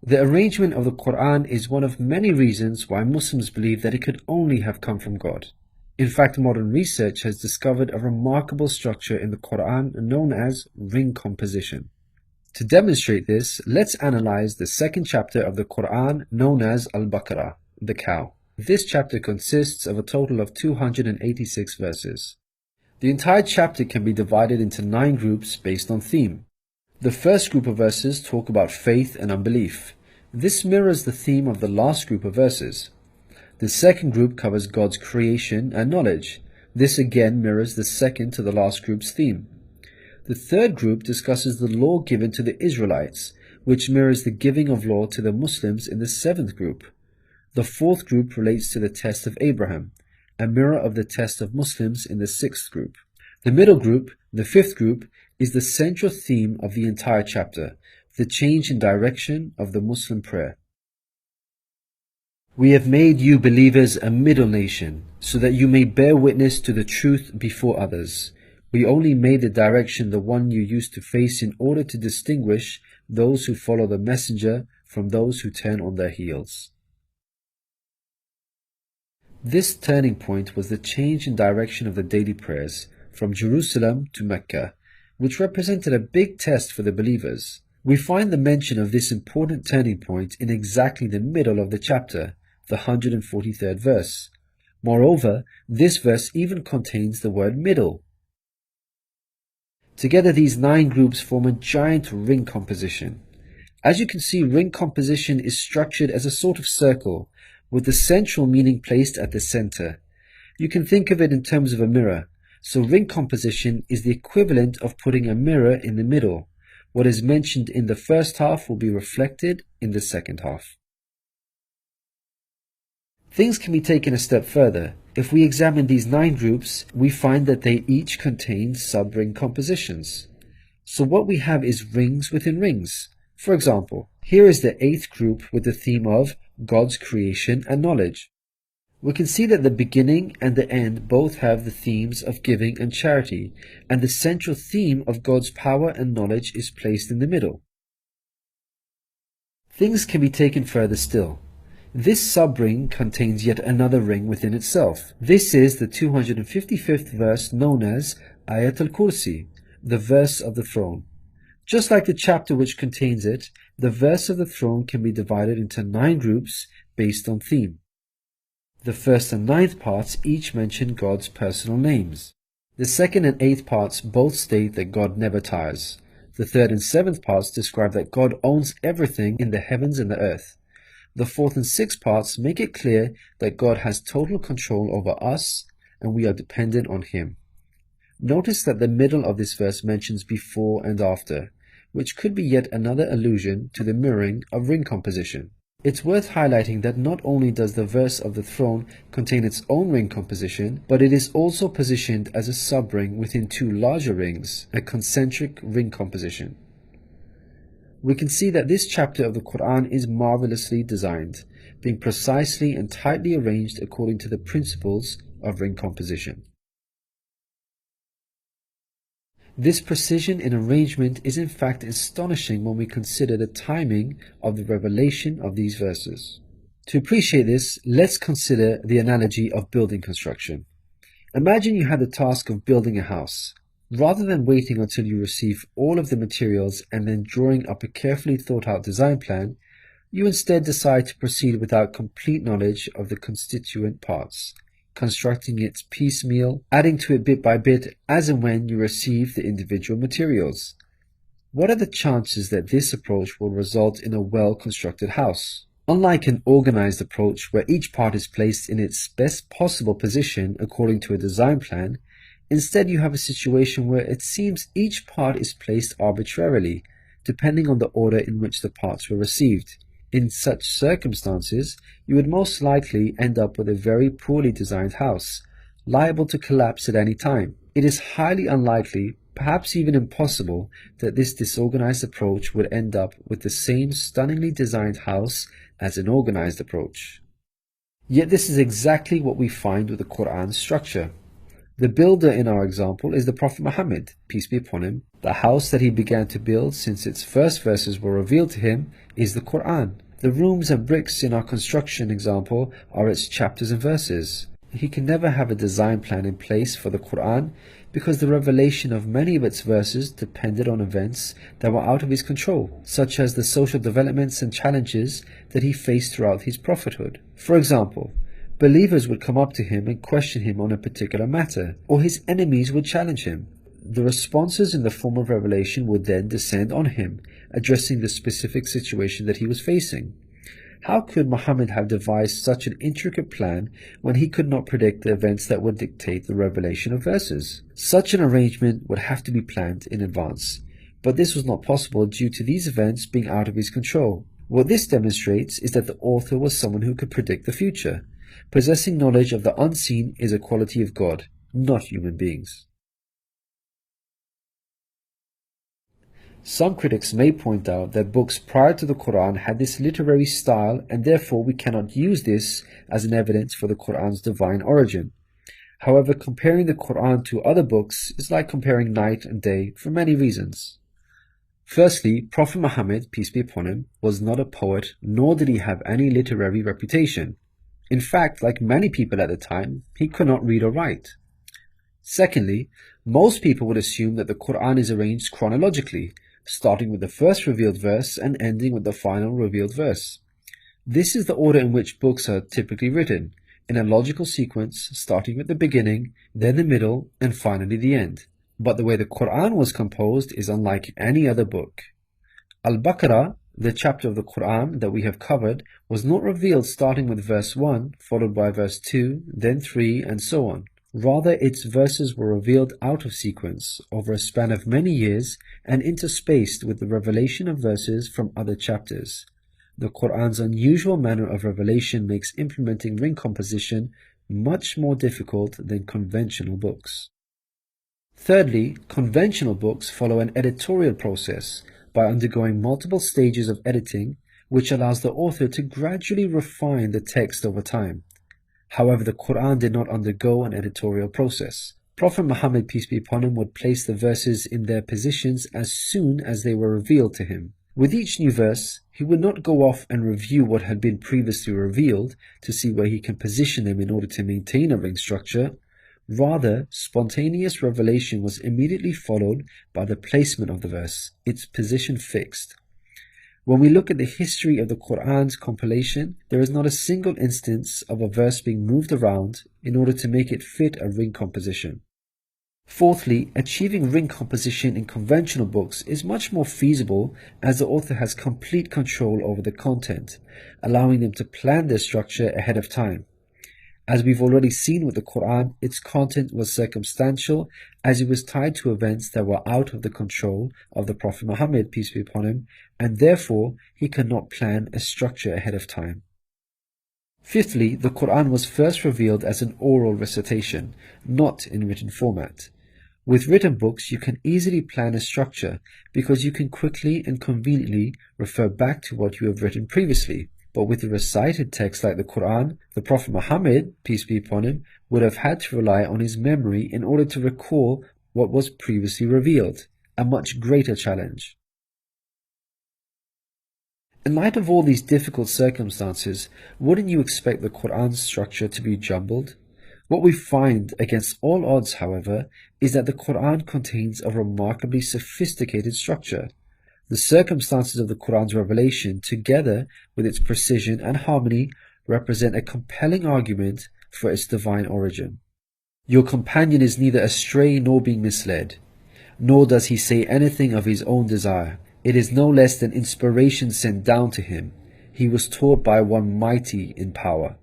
The arrangement of the Quran is one of many reasons why Muslims believe that it could only have come from God. In fact, modern research has discovered a remarkable structure in the Quran known as ring composition. To demonstrate this, let's analyze the second chapter of the Quran known as Al-Baqarah, the cow. This chapter consists of a total of 286 verses. The entire chapter can be divided into 9 groups based on theme. The first group of verses talk about faith and unbelief. This mirrors the theme of the last group of verses. The second group covers God's creation and knowledge. This again mirrors the second to the last group's theme. The third group discusses the law given to the Israelites, which mirrors the giving of law to the Muslims in the seventh group. The fourth group relates to the test of Abraham, a mirror of the test of Muslims in the sixth group. The middle group, the fifth group, is the central theme of the entire chapter, the change in direction of the Muslim prayer. We have made you believers a middle nation, so that you may bear witness to the truth before others. We only made the direction the one you used to face in order to distinguish those who follow the messenger from those who turn on their heels. This turning point was the change in direction of the daily prayers from Jerusalem to Mecca, which represented a big test for the believers. We find the mention of this important turning point in exactly the middle of the chapter, the 143rd verse. Moreover, this verse even contains the word middle. Together these 9 groups form a giant ring composition. As you can see, ring composition is structured as a sort of circle, with the central meaning placed at the center. You can think of it in terms of a mirror. So ring composition is the equivalent of putting a mirror in the middle. What is mentioned in the first half will be reflected in the second half. Things can be taken a step further. If we examine these 9 groups, we find that they each contain sub-ring compositions. So what we have is rings within rings. For example, here is the 8th group with the theme of God's creation and knowledge. We can see that the beginning and the end both have the themes of giving and charity, and the central theme of God's power and knowledge is placed in the middle. Things can be taken further still. This sub-ring contains yet another ring within itself. This is the 255th verse known as Ayat al-Kursi, the verse of the throne. Just like the chapter which contains it, the verse of the throne can be divided into 9 groups based on theme. The first and 9th parts each mention God's personal names. The 2nd and 8th parts both state that God never tires. The 3rd and 7th parts describe that God owns everything in the heavens and the earth. The 4th and 6th parts make it clear that God has total control over us and we are dependent on Him. Notice that the middle of this verse mentions before and after, which could be yet another allusion to the mirroring of ring composition. It's worth highlighting that not only does the verse of the throne contain its own ring composition, but it is also positioned as a sub-ring within 2 larger rings, a concentric ring composition. We can see that this chapter of the Quran is marvelously designed, being precisely and tightly arranged according to the principles of ring composition. This precision in arrangement is in fact astonishing when we consider the timing of the revelation of these verses. To appreciate this, let's consider the analogy of building construction. Imagine you had the task of building a house. Rather than waiting until you receive all of the materials and then drawing up a carefully thought out design plan, you instead decide to proceed without complete knowledge of the constituent parts, constructing it piecemeal, adding to it bit by bit as and when you receive the individual materials. What are the chances that this approach will result in a well-constructed house? Unlike an organized approach where each part is placed in its best possible position according to a design plan, instead you have a situation where it seems each part is placed arbitrarily, depending on the order in which the parts were received. In such circumstances, you would most likely end up with a very poorly designed house, liable to collapse at any time. It is highly unlikely, perhaps even impossible, that this disorganized approach would end up with the same stunningly designed house as an organized approach. Yet this is exactly what we find with the Quran's structure. The builder in our example is the Prophet Muhammad, peace be upon him. The house that he began to build since its first verses were revealed to him is the Quran. The rooms and bricks in our construction example are its chapters and verses. He can never have a design plan in place for the Quran because the revelation of many of its verses depended on events that were out of his control, such as the social developments and challenges that he faced throughout his prophethood. For example, believers would come up to him and question him on a particular matter, or his enemies would challenge him. The responses in the form of revelation would then descend on him, addressing the specific situation that he was facing. How could Muhammad have devised such an intricate plan when he could not predict the events that would dictate the revelation of verses? Such an arrangement would have to be planned in advance, but this was not possible due to these events being out of his control. What this demonstrates is that the author was someone who could predict the future. Possessing knowledge of the unseen is a quality of God, not human beings. Some critics may point out that books prior to the Quran had this literary style, and therefore we cannot use this as an evidence for the Quran's divine origin. However, comparing the Quran to other books is like comparing night and day for many reasons. Firstly, Prophet Muhammad, peace be upon him, was not a poet, nor did he have any literary reputation. In fact, like many people at the time, he could not read or write. Secondly, most people would assume that the Quran is arranged chronologically, starting with the first revealed verse and ending with the final revealed verse. This is the order in which books are typically written, in a logical sequence, starting with the beginning, then the middle, and finally the end. But the way the Quran was composed is unlike any other book. Al-Baqarah, the chapter of the Quran that we have covered, was not revealed starting with verse 1, followed by verse 2, then 3, and so on. Rather, its verses were revealed out of sequence, over a span of many years, and interspaced with the revelation of verses from other chapters. The Quran's unusual manner of revelation makes implementing ring composition much more difficult than conventional books. Thirdly, conventional books follow an editorial process by undergoing multiple stages of editing, which allows the author to gradually refine the text over time. However, the Quran did not undergo an editorial process. Prophet Muhammad, peace be upon him, would place the verses in their positions as soon as they were revealed to him. With each new verse, he would not go off and review what had been previously revealed to see where he can position them in order to maintain a ring structure. Rather, spontaneous revelation was immediately followed by the placement of the verse, its position fixed. When we look at the history of the Quran's compilation, there is not a single instance of a verse being moved around in order to make it fit a ring composition. Fourthly, achieving ring composition in conventional books is much more feasible as the author has complete control over the content, allowing them to plan their structure ahead of time. As we've already seen with the Quran, its content was circumstantial as it was tied to events that were out of the control of the Prophet Muhammad, peace be upon him, and therefore he could not plan a structure ahead of time. Fifthly, the Quran was first revealed as an oral recitation, not in written format. With written books, you can easily plan a structure because you can quickly and conveniently refer back to what you have written previously. But with a recited text like the Quran, the Prophet Muhammad, peace be upon him, would have had to rely on his memory in order to recall what was previously revealed, a much greater challenge. In light of all these difficult circumstances, wouldn't you expect the Quran's structure to be jumbled? What we find against all odds, however, is that the Quran contains a remarkably sophisticated structure. The circumstances of the Quran's revelation, together with its precision and harmony, represent a compelling argument for its divine origin. Your companion is neither astray nor being misled, nor does he say anything of his own desire. It is no less than inspiration sent down to him. He was taught by one mighty in power.